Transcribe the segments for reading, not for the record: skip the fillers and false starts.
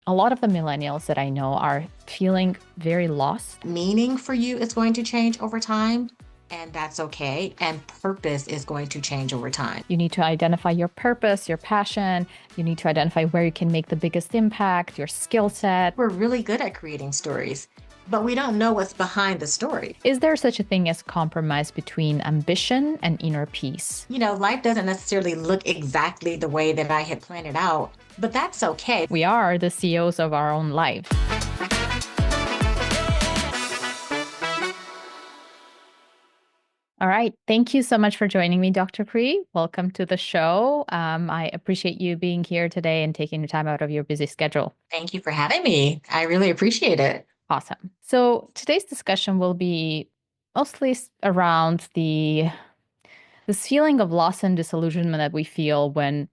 A lot of the millennials that I know are feeling very lost. Meaning for you is going to change over time, and that's okay. And purpose is going to change over time. You need to identify your purpose, your passion. You need to identify where you can make the biggest impact, your skill set. We're really good at creating stories, but we don't know what's behind the story. Is there such a thing as compromise between ambition and inner peace? Life doesn't necessarily look exactly the way that I had planned it out, but that's okay. We are the CEOs of our own lives. All right. Thank you so much for joining me, Dr. Cree. Welcome to the show. I appreciate you being here today and taking the time out of your busy schedule. Thank you for having me. I really appreciate it. Awesome. So today's discussion will be mostly around this feeling of loss and disillusionment that we feel when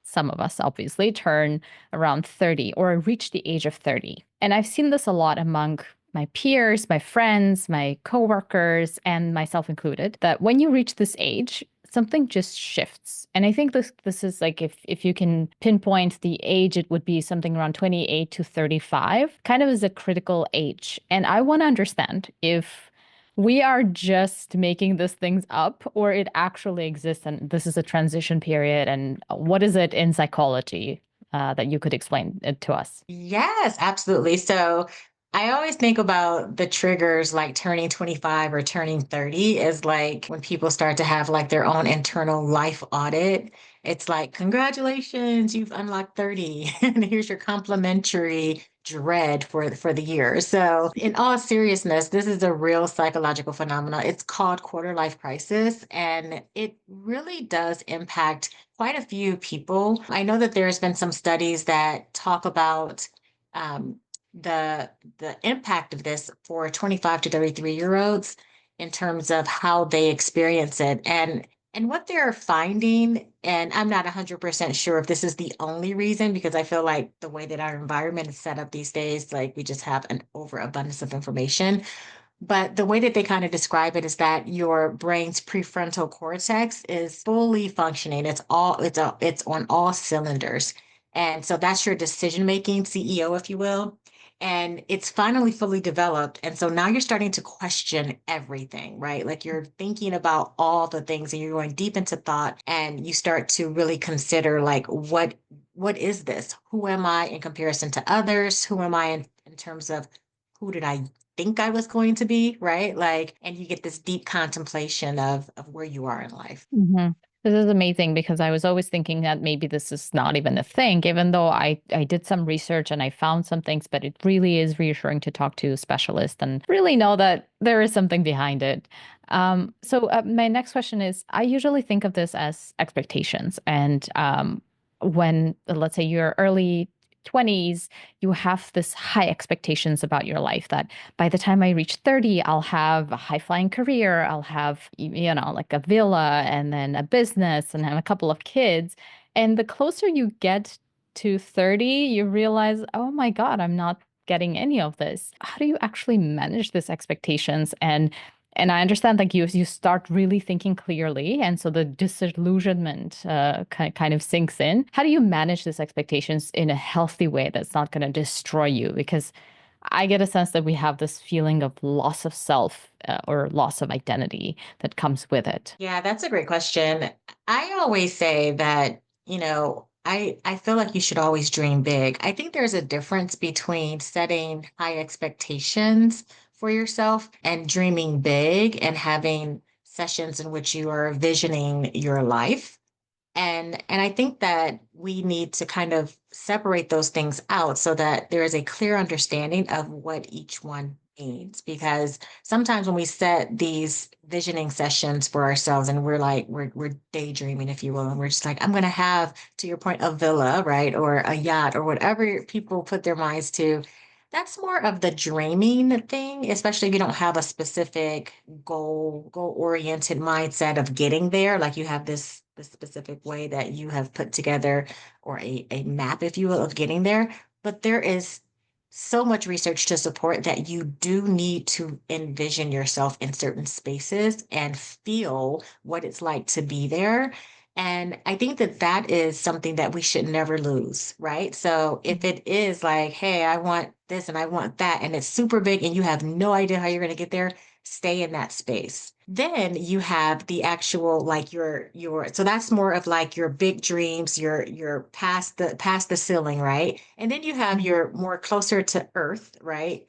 some of us obviously turn around 30 or reach the age of 30. And I've seen this a lot among my peers, my friends, my coworkers, and myself included, that when you reach this age, something just shifts. And I think this is like if you can pinpoint the age, it would be something around 28 to 35, kind of is a critical age. And I want to understand if we are just making these things up or it actually exists and this is a transition period. And what is it in psychology that you could explain it to us? Yes, absolutely. So I always think about the triggers like turning 25 or turning 30 is like when people start to have like their own internal life audit. It's like, congratulations, you've unlocked 30, and here's your complimentary dread for the year. So, in all seriousness, this is a real psychological phenomenon. It's called quarter life crisis, and it really does impact quite a few people. I know that there's been some studies that talk about um, the impact of this for 25 to 33-year-olds in terms of how they experience it and what they're finding. And I'm not 100% sure if this is the only reason, because I feel like the way that our environment is set up these days, like we just have an overabundance of information. But the way that they kind of describe it is that your brain's prefrontal cortex is fully functioning. It's on all cylinders. And so that's your decision making CEO, if you will. And it's finally fully developed. And so now you're starting to question everything, right? Like you're thinking about all the things and you're going deep into thought and you start to really consider like what is this? Who am I in comparison to others? Who am I in terms of who did I think I was going to be, right? Like, and you get this deep contemplation of where you are in life. Mhm. This is amazing because I was always thinking that maybe this is not even a thing, even though I did some research and I found some things, but it really is reassuring to talk to a specialist and really know that there is something behind it. So my next question is, I usually think of this as expectations. And when, let's say, you're early 20s, you have this high expectations about your life that by the time I reach 30, I'll have a high flying career. I'll have, like a villa and then a business and have a couple of kids. And the closer you get to 30, you realize, oh my God, I'm not getting any of this. How do you actually manage these expectations? And I understand like you start really thinking clearly, and so the disillusionment kind of sinks in. How do you manage these expectations in a healthy way that's not going to destroy you? Because I get a sense that we have this feeling of loss of self or loss of identity that comes with it. Yeah, that's a great question. I always say that, I feel like you should always dream big. I think there's a difference between setting high expectations for yourself and dreaming big and having sessions in which you are visioning your life. And I think that we need to kind of separate those things out so that there is a clear understanding of what each one means. Because sometimes when we set these visioning sessions for ourselves and we're daydreaming, if you will, and we're just like, I'm gonna have, to your point, a villa, right? Or a yacht or whatever people put their minds to. That's more of the dreaming thing, especially if you don't have a specific goal oriented mindset of getting there. Like you have this specific way that you have put together, or a map, if you will, of getting there. But there is so much research to support that you do need to envision yourself in certain spaces and feel what it's like to be there. And I think that that is something that we should never lose, right? So if it is like, hey, I want this and I want that, and it's super big and you have no idea how you're going to get there, stay in that space. Then you have the actual like your so that's more of like your big dreams, your past the ceiling, right? And then you have Mhm. your more closer to earth, right?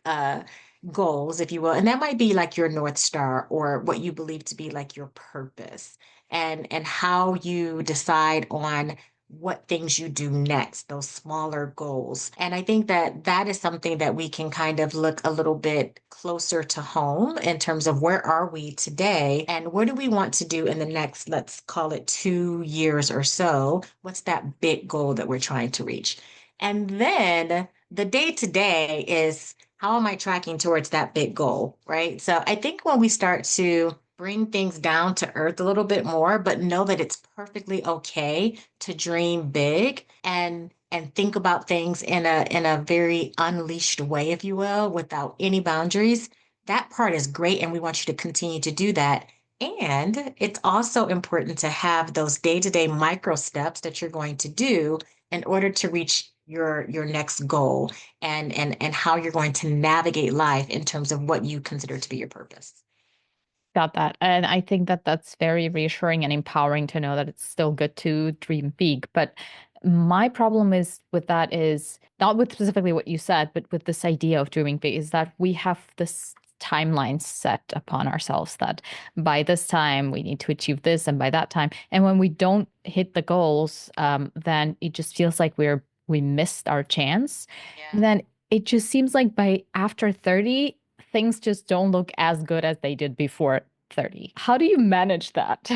Goals, if you will. And that might be like your North Star or what you believe to be like your purpose and how you decide on what things you do next, those smaller goals. And I think that that is something that we can kind of look a little bit closer to home in terms of where are we today and what do we want to do in the next, let's call it 2 years or so? What's that big goal that we're trying to reach? And then the day to day is how am I tracking towards that big goal, right? So I think when we start to bring things down to earth a little bit more, but know that it's perfectly okay to dream big and think about things in a very unleashed way, if you will, without any boundaries. That part is great, and we want you to continue to do that. And it's also important to have those day-to-day micro steps that you're going to do in order to reach your next goal and how you're going to navigate life in terms of what you consider to be your purpose. Got that. And I think that that's very reassuring and empowering to know that it's still good to dream big. But my problem is with that is not with specifically what you said, but with this idea of dreaming big is that we have this timeline set upon ourselves that by this time we need to achieve this and by that time. And when we don't hit the goals, then it just feels like we missed our chance. And Yeah. then it just seems like by after 30, things just don't look as good as they did before 30. How do you manage that?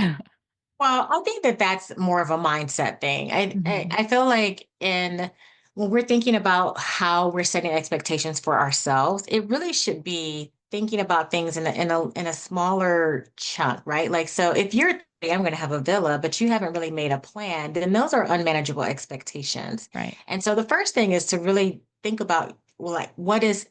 Well, I think that that's more of a mindset thing. Mhm. I feel like in when we're thinking about how we're setting expectations for ourselves, it really should be thinking about things in a smaller chunk, right? Like so if you're thinking, I'm going to have a villa, but you haven't really made a plan, then those are unmanageable expectations. Right. And so the first thing is to really think about well, like what is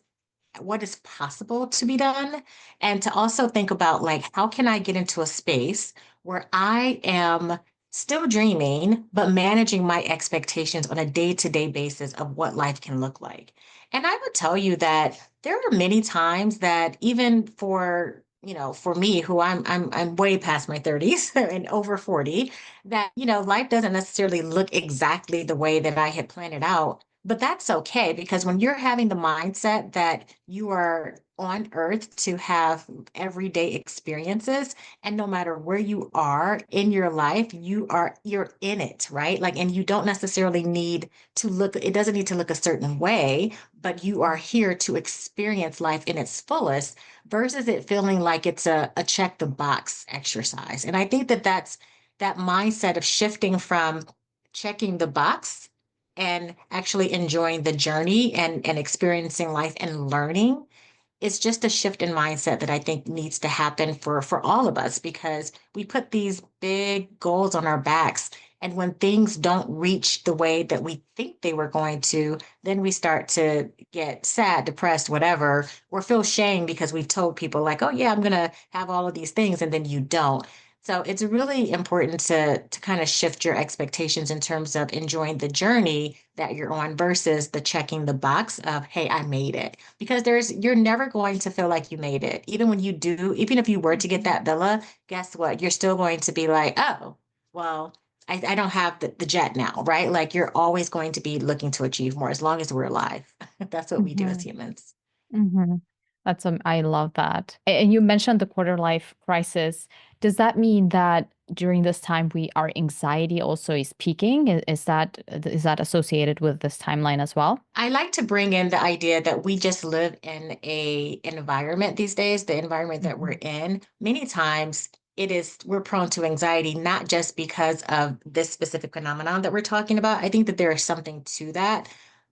possible to be done and to also think about like how can I get into a space where I am still dreaming but managing my expectations on a day-to-day basis of what life can look like. And I would tell you that there are many times that even for for me who I'm way past my 30s and over 40 that life doesn't necessarily look exactly the way that I had planned it out, but that's okay because when you're having the mindset that you are on earth to have everyday experiences, and no matter where you are in your life, you're in it, right? Like, and you don't necessarily need to look, it doesn't need to look a certain way, but you are here to experience life in its fullest versus it feeling like it's a check the box exercise. And I think that that's that mindset of shifting from checking the box and actually enjoying the journey and experiencing life and learning, it's just a shift in mindset that I think needs to happen for all of us because we put these big goals on our backs, and when things don't reach the way that we think they were going to, then we start to get sad, depressed, whatever, or feel shame because we've told people like, oh yeah, I'm going to have all of these things, and then you don't. So it's really important to kind of shift your expectations in terms of enjoying the journey that you're on versus the checking the box of, hey, I made it. Because you're never going to feel like you made it. Even when you do, even if you were to get Mhm. that villa, guess what? You're still going to be like, oh, well, I don't have the jet now, right? Like you're always going to be looking to achieve more as long as we're alive. That's what we do as Mhm. humans. Mhm. I love that. And you mentioned the quarter life crisis. Does that mean that during this time our anxiety also is peaking? Is that associated with this timeline as well? I like to bring in the idea that we just live in a environment these days, the environment that we're Mhm. in. Many times we're prone to anxiety, not just because of this specific phenomenon that we're talking about. I think that there is something to that.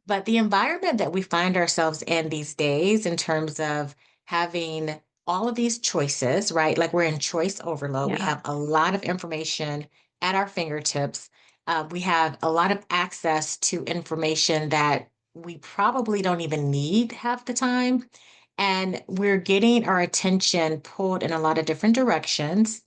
But the environment that we find ourselves in these days, in terms of having all of these choices, right? Like we're in choice overload. We Yeah. have a lot of information at our fingertips. We have a lot of access to information that we probably don't even need half the time. And we're getting our attention pulled in a lot of different directions.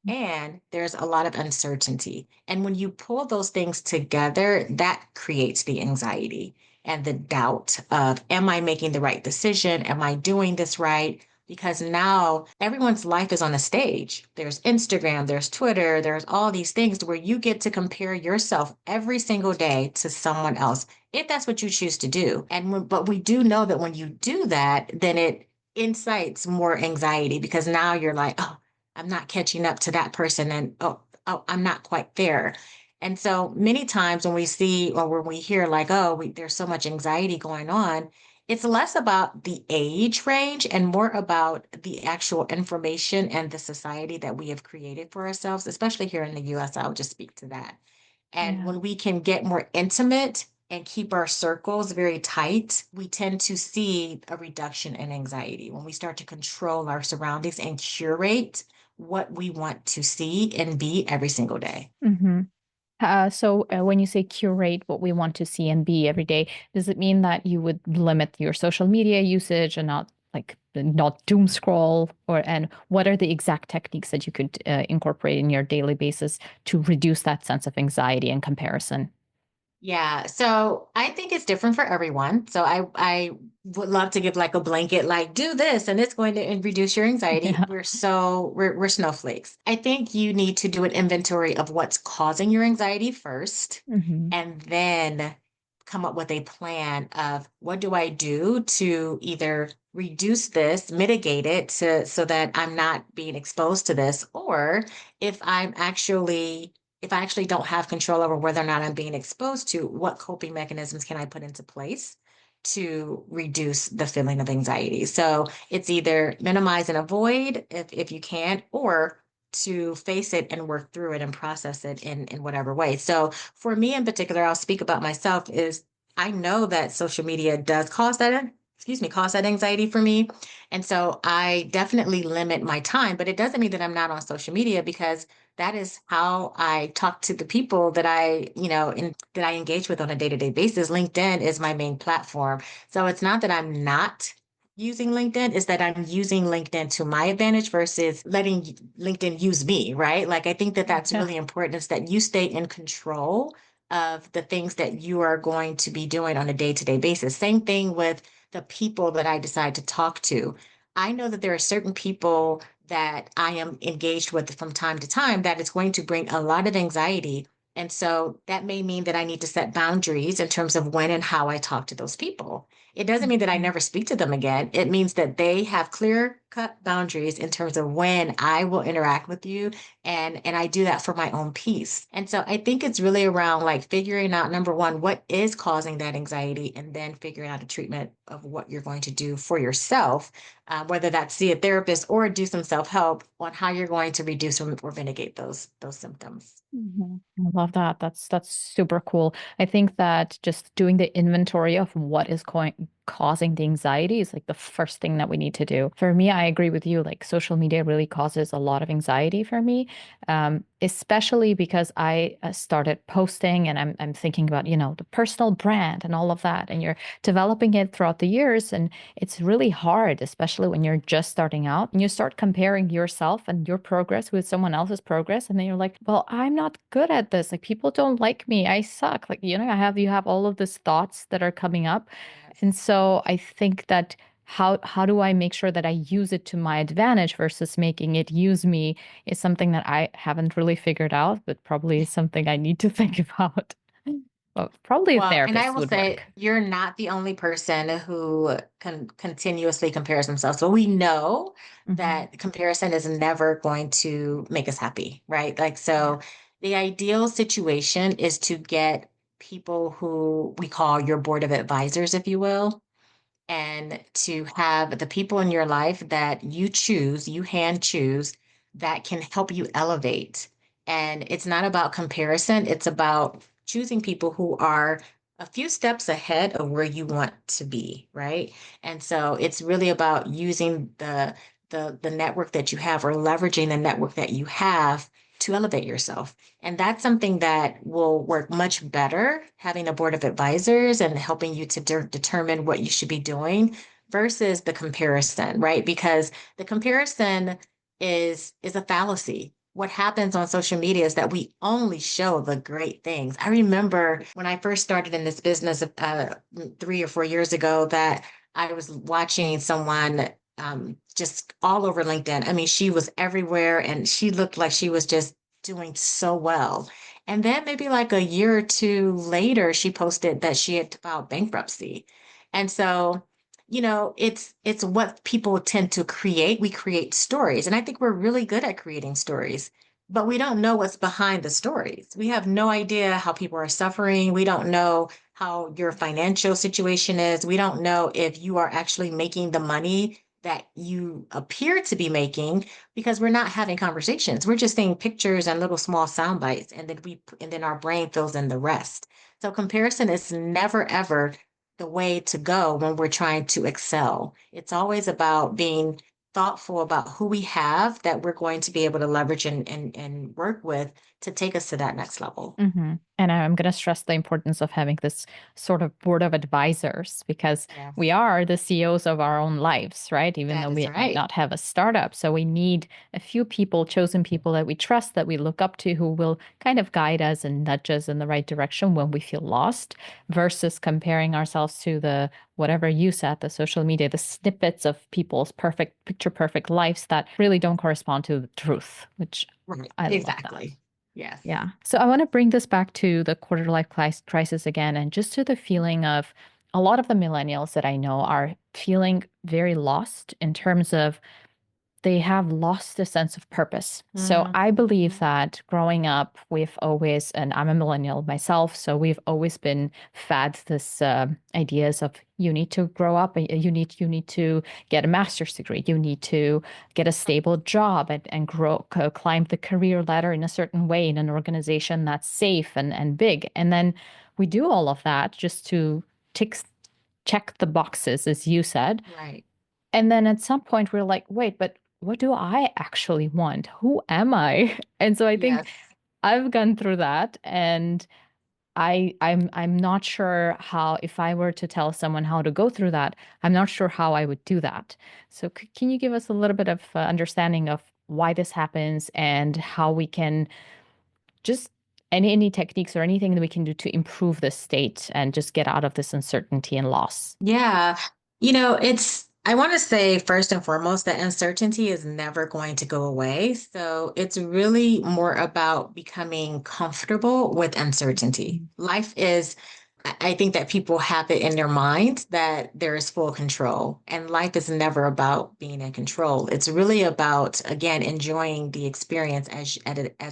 and there's a lot of uncertainty. And when you pull those things together, that creates the anxiety and the doubt of, am I making the right decision? Am I doing this right? Because now everyone's life is on a stage. There's Instagram, there's Twitter, there's all these things where you get to compare yourself every single day to someone else, if that's what you choose to do. But we do know that when you do that, then it incites more anxiety because now you're like, oh, I'm not catching up to that person, and oh, I'm not quite there. And so many times when we see or when we hear like, oh, there's so much anxiety going on, it's less about the age range and more about the actual information and the society that we have created for ourselves, especially here in the US. I'll just speak to that. And Yeah. when we can get more intimate and keep our circles very tight, we tend to see a reduction in anxiety when we start to control our surroundings and curate what we want to see and be every single day. Hmm. When you say curate what we want to see and be every day, does it mean that you would limit your social media usage and not doom scroll? And what are the exact techniques that you could incorporate in your daily basis to reduce that sense of anxiety and comparison? Yeah, so I think it's different for everyone. So I would love to give like a blanket, like do this and it's going to reduce your anxiety. Yeah. We're snowflakes. I think you need to do an inventory of what's causing your anxiety first, Hmm. and then come up with a plan of what do I do to either reduce this, mitigate it so that I'm not being exposed to this, or if I'm actually if I actually don't have control over whether or not I'm being exposed to, what coping mechanisms can I put into place to reduce the feeling of anxiety? So it's either minimize and avoid if you can, or to face it and work through it and process it in whatever way. So for me in particular, I'll speak about myself is I know that social media does cause that anxiety for me. And so I definitely limit my time, but it doesn't mean that I'm not on social media because that is how I talk to the people that that I engage with on a day-to-day basis. LinkedIn is my main platform. So it's not that I'm not using LinkedIn, it's that I'm using LinkedIn to my advantage versus letting LinkedIn use me, right? Like I think that that's Yeah. really important is that you stay in control of the things that you are going to be doing on a day-to-day basis. Same thing with the people that I decide to talk to. I know that there are certain people that I am engaged with from time to time that is going to bring a lot of anxiety. And so that may mean that I need to set boundaries in terms of when and how I talk to those people. It doesn't mean that I Mhm. never speak to them again. It means that they have clear cut boundaries in terms of when I will interact with you. And I do that for my own peace. And so I think it's really around like figuring out number one, what is causing that anxiety, and then figuring out a treatment of what you're going to do for yourself, whether that's see a therapist or do some self-help on how you're going to reduce or mitigate those symptoms. Mhm. I love that. That's super cool. I think that just doing the inventory of what is causing the anxiety is like the first thing that we need to do. For me, I agree with you. Like social media really causes a lot of anxiety for me, especially because I started posting and I'm thinking about, the personal brand and all of that. And you're developing it throughout the years. And it's really hard, especially when you're just starting out and you start comparing yourself and your progress with someone else's progress. And then you're like, well, I'm not good at this. Like people don't like me. I suck. Like, you have all of these thoughts that are coming up. And Yes. so I think that how do I make sure that I use it to my advantage versus making it use me is something that I haven't really figured out, but probably is something I need to think about. Well, probably a Well, and I therapist will would say work. you're not the only person who continuously compares themselves. So we know Hmm. that comparison is never going to make us happy, right? Like, Yeah. so the ideal situation is to get people who we call your board of advisors, if you will, and to have the people in your life that you hand choose, that can help you elevate. And it's not about comparison, it's about choosing people who are a few steps ahead of where you want to be, right? And so it's really about using the network that you have or leveraging the network that you have to elevate yourself. And that's something that will work much better having a board of advisors and helping you to determine what you should be doing versus the comparison, right? Because the comparison is a fallacy. what happens on social media is that we only show the great things. I remember when I first started in this business 3 or 4 years ago that I was watching someone just all over LinkedIn. I mean, she was everywhere and she looked like she was just doing so well. And then maybe like a year or two later, she posted that she had filed bankruptcy. And so it's what people tend to create. We create stories, and I think we're really good at creating stories, but we don't know what's behind the stories. We have no idea how people are suffering. We don't know how your financial situation is. We don't know if you are actually making the money that you appear to be making because we're not having conversations. We're just seeing pictures and little small sound bites, and then our brain fills in the rest. So comparison is never ever the way to go when we're trying to excel. It's always about being thoughtful about who we have that we're going to be able to leverage and work with to take us to that next level. And I'm going to stress the importance of having this sort of board of advisors because Yes, we are the CEOs of our own lives, right? Even though that is we might right. not have a startup. So we need a few people, chosen people that we trust, that we look up to, who will kind of guide us and nudge us in the right direction when we feel lost, versus comparing ourselves to the whatever you said, the social media, the snippets of people's perfect, picture perfect lives that really don't correspond to the truth, which Right. I love that. Exactly. Yes. Yeah. So I want to bring this back to the quarter life crisis again, and just to the feeling of a lot of the millennials that I know are feeling very lost in terms of they have lost a sense of purpose. So I believe Mhm. that growing up, we've always, and I'm a millennial myself, so we've always been fed this ideas of you need to grow up, you need to get a master's degree, you need to get a stable job and grow, climb the career ladder in a certain way in an organization that's safe and big. And then we do all of that just to tick, check the boxes, as you said. Right. And then at some point, we're like, wait, but what do I actually want? Who am I? And so I think Yes. I've gone through that, and I'm not sure how, if I were to tell someone how to go through that, I'm not sure how I would do that. So can you give us a little bit of understanding of why this happens and how we can just any techniques or anything that we can do to improve this state and just get out of this uncertainty and loss? Yeah. I want to say first and foremost that uncertainty is never going to go away. So it's really more about becoming comfortable with uncertainty. Life is, I think that people have it in their mind that there is full control, and life is never about being in control. It's really about, again, enjoying the experience as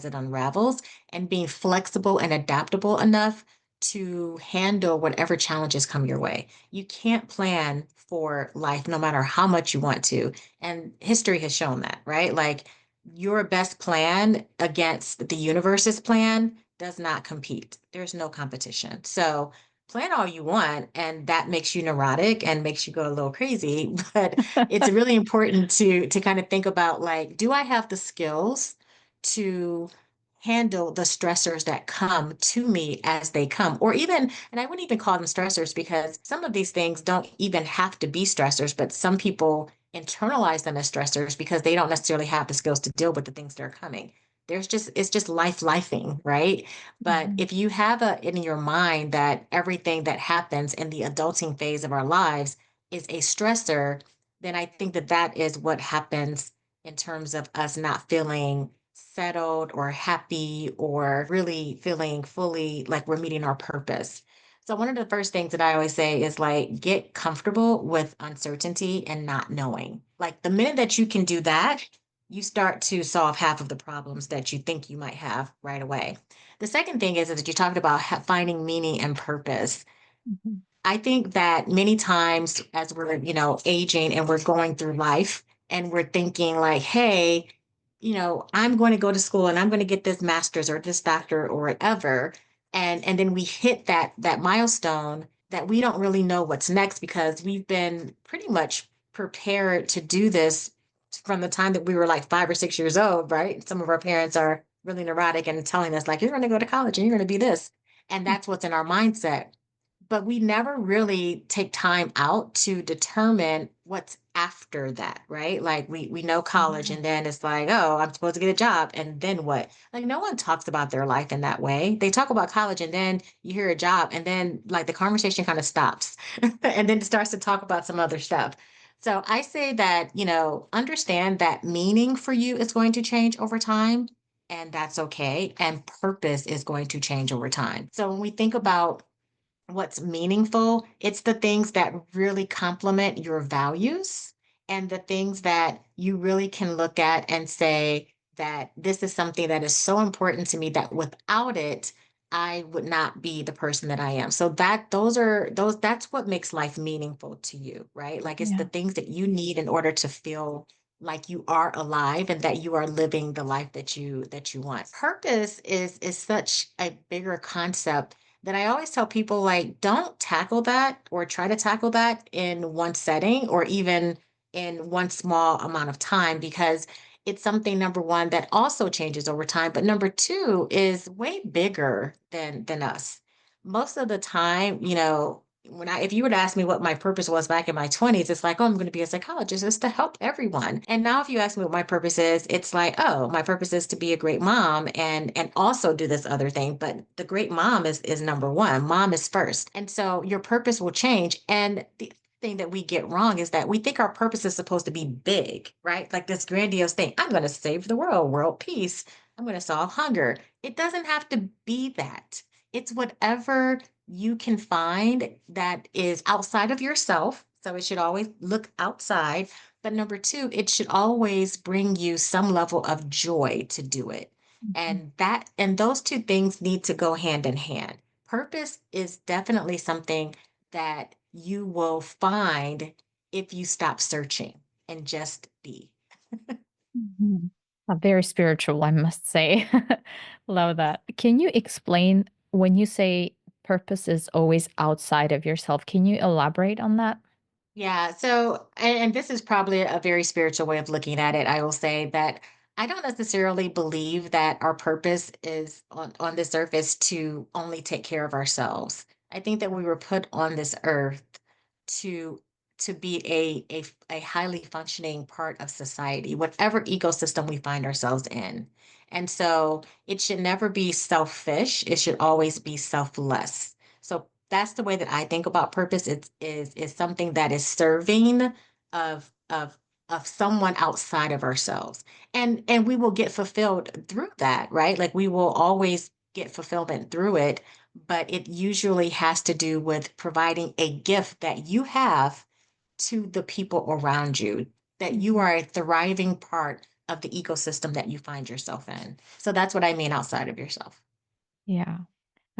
it unravels and being flexible and adaptable enough to handle whatever challenges come your way. You can't plan for life no matter how much you want to. And history has shown that, right? Like your best plan against the universe's plan does not compete. There's no competition. So plan all you want, and that makes you neurotic and makes you go a little crazy. But it's really important to kind of think about, like, do I have the skills to handle the stressors that come to me as they come? Or even, and I wouldn't even call them stressors because some of these things don't even have to be stressors, but some people internalize them as stressors because they don't necessarily have the skills to deal with the things that are coming. It's just lifing, right? But Mhm. if you have in your mind that everything that happens in the adulting phase of our lives is a stressor, then I think that that is what happens in terms of us not feeling settled or happy or really feeling fully like we're meeting our purpose. So one of the first things that I always say is, like, get comfortable with uncertainty and not knowing. Like the minute that you can do that, you start to solve half of the problems that you think you might have right away. The second thing is that you talked about finding meaning and purpose. Mhm. I think that many times as we're, aging and we're going through life and we're thinking like, hey, I'm going to go to school and I'm going to get this master's or this doctor or whatever. And then we hit that milestone that we don't really know what's next because we've been pretty much prepared to do this from the time that we were like 5 or 6 years old, right? Some of our parents are really neurotic and telling us like, you're going to go to college and you're going to be this. And that's what's in our mindset. but we never really take time out to determine what's after that, right? Like we know college Yeah. and then it's like, oh, I'm supposed to get a job and then what? Like no one talks about their life in that way. They talk about college and then you hear a job and then like the conversation kind of stops and then it starts to talk about some other stuff. So I say that, understand that meaning for you is going to change over time, and that's okay. And purpose is going to change over time. So when we think about what's meaningful, it's the things that really complement your values and the things that you really can look at and say that this is something that is so important to me that without it, I would not be the person that I am. So that's what makes life meaningful to you, right? Like it's the Yeah. things that you need in order to feel like you are alive and that you are living the life that you want. Purpose is such a bigger concept that I always tell people like don't tackle that or try to tackle that in one setting or even in one small amount of time because it's something number one that also changes over time, but number two is way bigger than us. Most of the time, when if you were to ask me what my purpose was back in my 20s, it's like, oh, I'm going to be a psychologist. It's to help everyone. And now if you ask me what my purpose is, it's like, oh, my purpose is to be a great mom and also do this other thing. But the great mom is number one. Mom is first. And so your purpose will change. And the thing that we get wrong is that we think our purpose is supposed to be big, right? Like this grandiose thing. I'm going to save the world peace. I'm going to solve hunger. It doesn't have to be that. It's whatever you can find that is outside of yourself. So it should always look outside. But number two, it should always bring you some level of joy to do it. Mhm. And those two things need to go hand in hand. Purpose is definitely something that you will find if you stop searching and just be. Mhm. Very spiritual, I must say. Love that. Can you explain when you say purpose is always outside of yourself? Can you elaborate on that? Yeah. So, and this is probably a very spiritual way of looking at it. I will say that I don't necessarily believe that our purpose is on this earth is to only take care of ourselves. I think that we were put on this earth to to be a highly functioning part of society, whatever ecosystem we find ourselves in. And so it should never be selfish. It should always be selfless. So that's the way that I think about purpose. It's something that is serving of of of someone outside of ourselves. And we will get fulfilled through that, right? Like we will always get fulfillment through it, but it usually has to do with providing a gift that you have to the people around you, that you Mhm. are a thriving part of the ecosystem that you find yourself in. So that's what I mean outside of yourself. Yeah.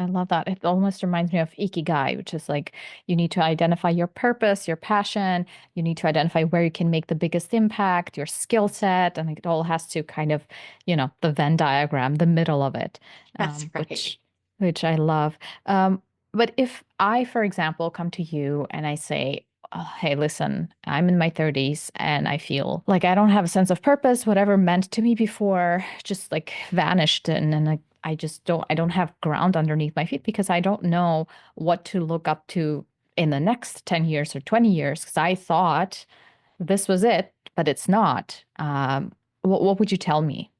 I love that. It almost reminds me of ikigai, which is like you need to identify your purpose, your passion. You need to identify where you can make the biggest impact, your skill set, and it all has to kind of, the Venn diagram, the middle of it, That's um, right. which which I love. But if I, for example, come to you and I say, oh, "Hey, listen, I'm in my 30s and I feel like I don't have a sense of purpose. Whatever meant to me before just like vanished, and like I don't have ground underneath my feet because I don't know what to look up to in the next 10 years or 20 years because I thought this was it, but it's not. What would you tell me?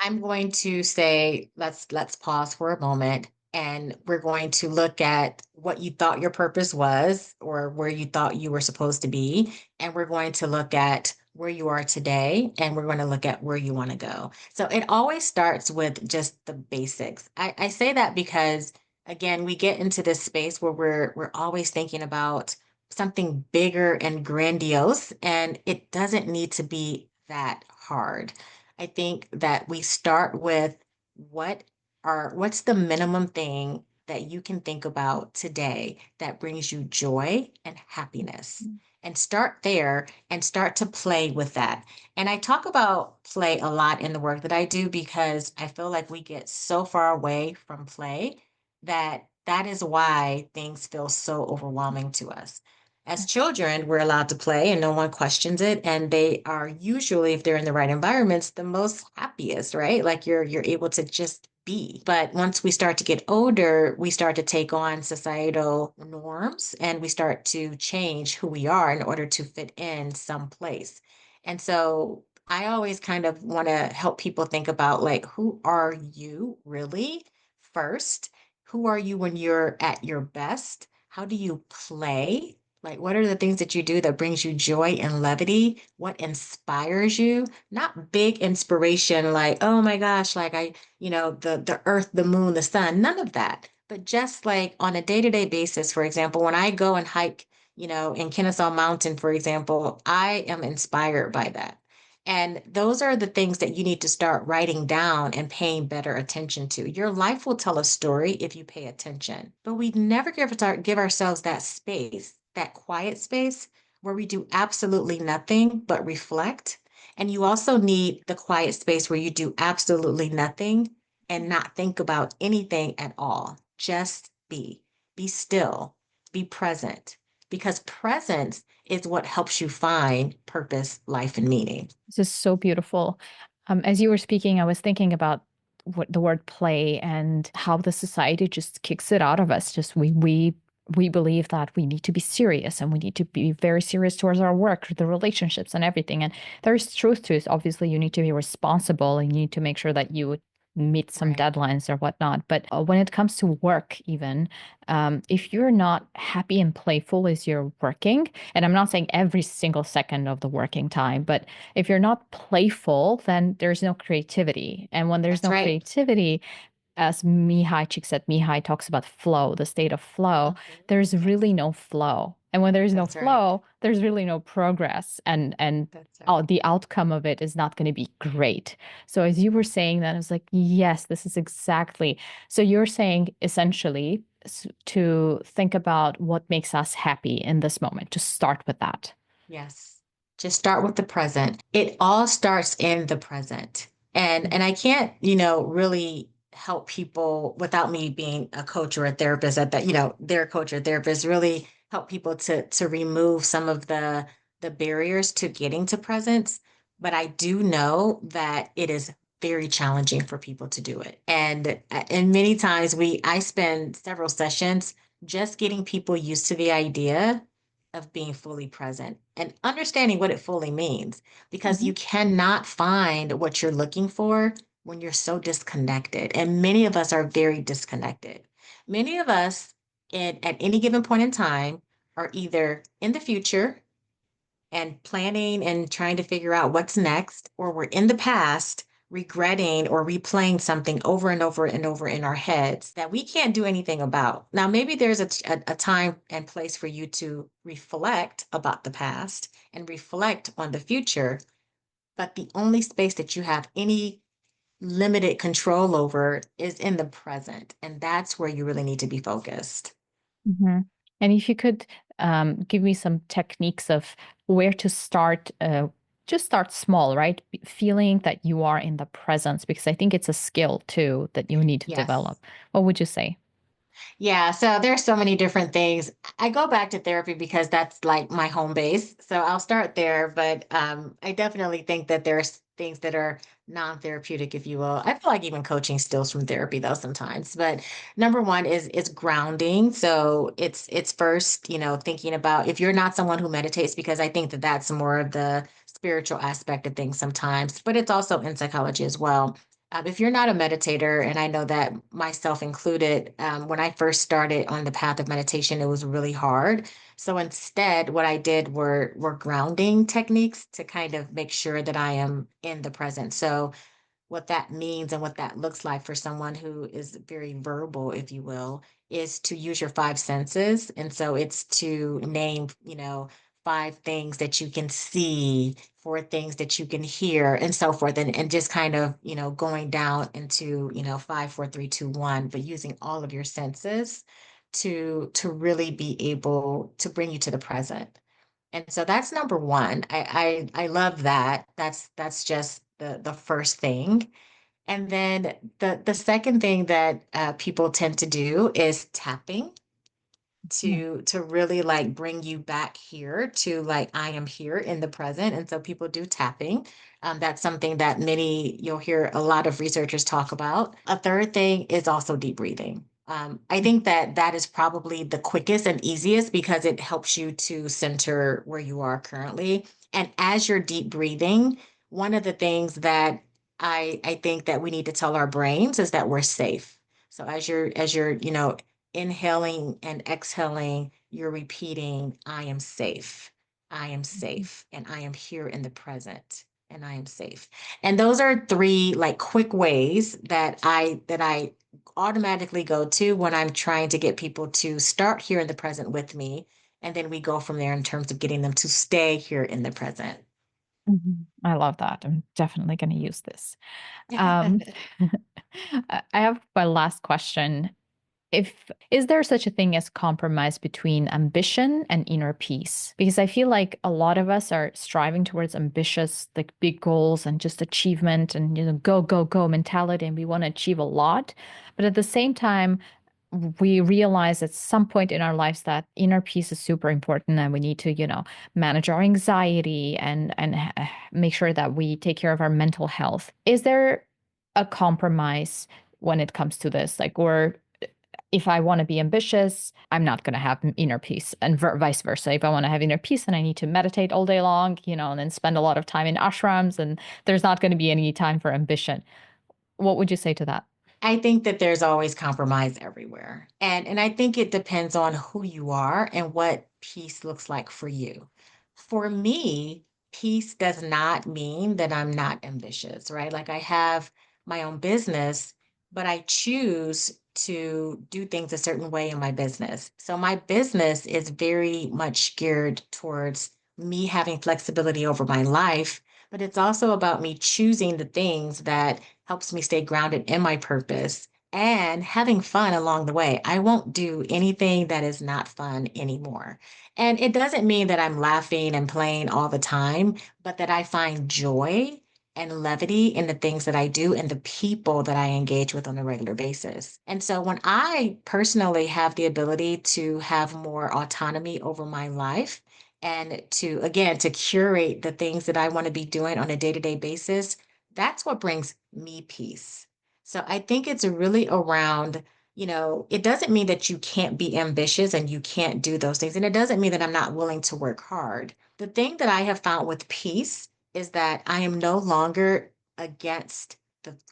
I'm going to say let's pause for a moment and we're going to look at what you thought your purpose was or where you thought you were supposed to be, and we're going to look at where you are today and we're going to look at where you want to go. So it always starts with just the basics. I say that because again, we get into this space where we're always thinking about something bigger and grandiose, and it doesn't need to be that hard. I think that we start with what what's the minimum thing that you can think about today that brings you joy and happiness. And start there and start to play with that. And I talk about play a lot in the work that I do because I feel like we get so far away from play that is why things feel so overwhelming to us. As children, we're allowed to play and no one questions it. And they are usually, if they're in the right environments, the most happiest, right? Like you're able to just be. But once we start to get older, we start to take on societal norms and we start to change who we are in order to fit in someplace. And so I always kind of want to help people think about like, who are you really first? Who are you when you're at your best? How do you play? Like, what are the things that you do that brings you joy and levity? What inspires you? Not big inspiration like, oh my gosh, like the earth, the moon, the sun, none of that. But just like on a day-to-day basis, for example, when I go and hike, in Kennesaw Mountain, for example, I am inspired by that. And those are the things that you need to start writing down and paying better attention to. Your life will tell a story if you pay attention. But we never give ourselves that space, that quiet space where we do absolutely nothing but reflect. And you also need the quiet space where you do absolutely nothing and not think about anything at all. Just be. Be still. Be present. Because presence is what helps you find purpose, life, and meaning. This is so beautiful. As you were speaking, I was thinking about what the word play and how the society just kicks it out of us. Just we believe that we need to be serious and we need to be very serious towards our work, the relationships and everything. And there's truth to it. Obviously, you need to be responsible and you need to make sure that you meet some Right. deadlines or whatnot. But when it comes to work, even if you're not happy and playful as you're working, and I'm not saying every single second of the working time, but if you're not playful, then there's no creativity. And when there's That's no right. creativity, as Mihai Csikszentmihalyi talks about flow, the state of flow, Mhm. there's Yes, really no flow. And when there's no that's right. flow, there's really no progress. And That's right. the outcome of it is not going to be great. So as you were saying that, I was like, yes, this is exactly. So you're saying essentially to think about what makes us happy in this moment, to start with that. Yes. Just start with the present. It all starts in the present. And I can't, really help people without me being a coach or a therapist at that, their coach or therapist, really help people to remove some of the barriers to getting to presence. But I do know that it is very challenging for people to do it. And many times I spend several sessions just getting people used to the idea of being fully present and understanding what it fully means because Mhm. you cannot find what you're looking for when you're so disconnected. And many of us are very disconnected. Many of us at any given point in time are either in the future and planning and trying to figure out what's next, or we're in the past regretting or replaying something over and over and over in our heads that we can't do anything about. Now, maybe there's a time and place for you to reflect about the past and reflect on the future, but the only space that you have any limited control over is in the present. And that's where you really need to be focused. Mhm. And if you could give me some techniques of where to start, just start small, right? Feeling that you are in the presence, because I think it's a skill too that you need to Yes. develop. What would you say? Yeah, so there's so many different things. I go back to therapy because that's like my home base. So I'll start there, but I definitely think that there's things that are non-therapeutic, if you will. I feel like even coaching steals from therapy though sometimes. But number one is grounding. So it's first, thinking about if you're not someone who meditates, because I think that that's more of the spiritual aspect of things sometimes, but it's also in psychology as well. If you're not a meditator, and I know that myself included, when I first started on the path of meditation, it was really hard. So instead, what I did were grounding techniques to kind of make sure that I am in the present. So what that means and what that looks like for someone who is very verbal, if you will, is to use your five senses. And so it's to name, five things that you can see, four things that you can hear, and so forth. And just kind of, going down into, five, four, three, two, one, but using all of your senses to really be able to bring you to the present. And so that's number one. I love that. That's just the first thing. And then the second thing that people tend to do is tapping. Yeah. to really like bring you back here to like I am here in the present. And so people do tapping. That's something that many you'll hear a lot of researchers talk about. A third thing is also deep breathing. I think that that is probably the quickest and easiest because it helps you to center where you are currently. And as you're deep breathing, one of the things that I think that we need to tell our brains is that we're safe. So as you're, inhaling and exhaling, you're repeating, I am safe. I am safe and I am here in the present and I am safe. And those are three like quick ways that I automatically go to when I'm trying to get people to start here in the present with me. And then we go from there in terms of getting them to stay here in the present. I love that. I'm definitely going to use this. Um, I have my last question. If is there such a thing as compromise between ambition and inner peace? Because I feel like a lot of us are striving towards ambitious, like big goals and just achievement and go, go, go mentality, and we want to achieve a lot. But at the same time, we realize at some point in our lives that inner peace is super important and we need to, manage our anxiety and make sure that we take care of our mental health. Is there a compromise when it comes to this? Like, or if I want to be ambitious, I'm not going to have inner peace, and vice versa. If I want to have inner peace, then I need to meditate all day long, and then spend a lot of time in ashrams, and there's not going to be any time for ambition. What would you say to that? I think that there's always compromise everywhere. And I think it depends on who you are and what peace looks like for you. For me, peace does not mean that I'm not ambitious, right? Like I have my own business, but I choose to do things a certain way in my business. So my business is very much geared towards me having flexibility over my life, but it's also about me choosing the things that helps me stay grounded in my purpose and having fun along the way. I won't do anything that is not fun anymore. And it doesn't mean that I'm laughing and playing all the time, but that I find joy and levity in the things that I do and the people that I engage with on a regular basis. And so when I personally have the ability to have more autonomy over my life and to, again, to curate the things that I want to be doing on a day to day basis, that's what brings me peace. So I think it's really around, it doesn't mean that you can't be ambitious and you can't do those things. And it doesn't mean that I'm not willing to work hard. The thing that I have found with peace is that I am no longer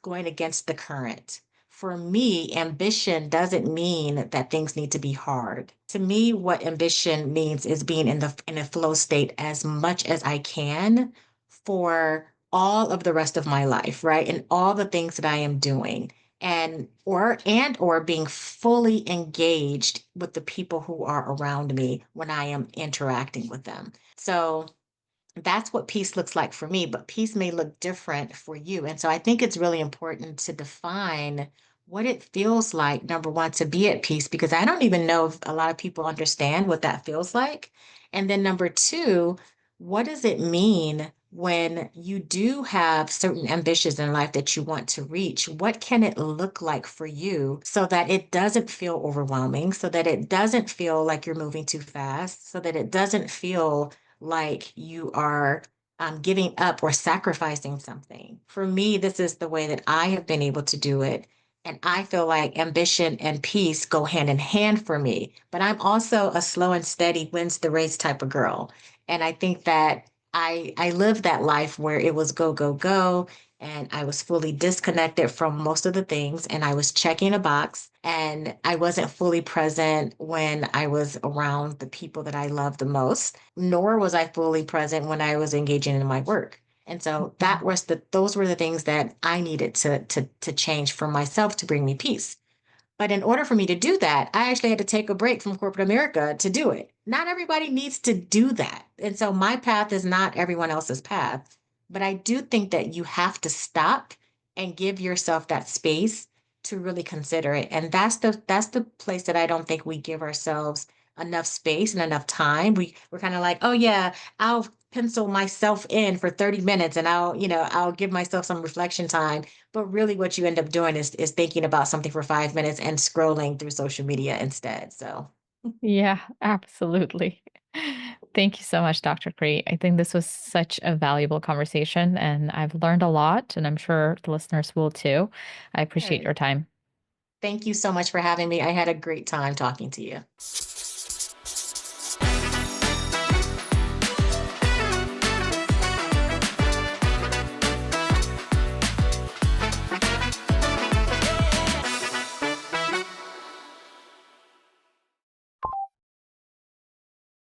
going against the current. For me, ambition doesn't mean that things need to be hard. To me, what ambition means is being in a flow state as much as I can for all of the rest of my life, right? And all the things that I am doing and or being fully engaged with the people who are around me when I am interacting with them. So that's what peace looks like for me, but peace may look different for you. And so I think it's really important to define what it feels like, number one, to be at peace, because I don't even know if a lot of people understand what that feels like. And then number two, what does it mean when you do have certain ambitions in life that you want to reach? What can it look like for you so that it doesn't feel overwhelming, so that it doesn't feel like you're moving too fast, so that it doesn't feel like you are giving up or sacrificing something. For me, this is the way that I have been able to do it. And I feel like ambition and peace go hand in hand for me. But I'm also a slow and steady wins the race type of girl. And I think that I lived that life where it was go, go, go. And I was fully disconnected from most of the things. And I was checking a box. And I wasn't fully present when I was around the people that I love the most, nor was I fully present when I was engaging in my work. And so those were the things that I needed to change for myself to bring me peace. But in order for me to do that, I actually had to take a break from corporate America to do it. Not everybody needs to do that. And so my path is not everyone else's path. But I do think that you have to stop and give yourself that space to really consider it. And that's the place that I don't think we give ourselves enough space and enough time. We're kind of like, oh yeah, I'll pencil myself in for 30 minutes and I'll give myself some reflection time. But really, what you end up doing is thinking about something for 5 minutes and scrolling through social media instead. So, Yeah, absolutely. Thank you so much, Dr. Cree. I think this was such a valuable conversation, and I've learned a lot, and I'm sure the listeners will too. I appreciate Sure. your time. Thank you so much for having me. I had a great time talking to you.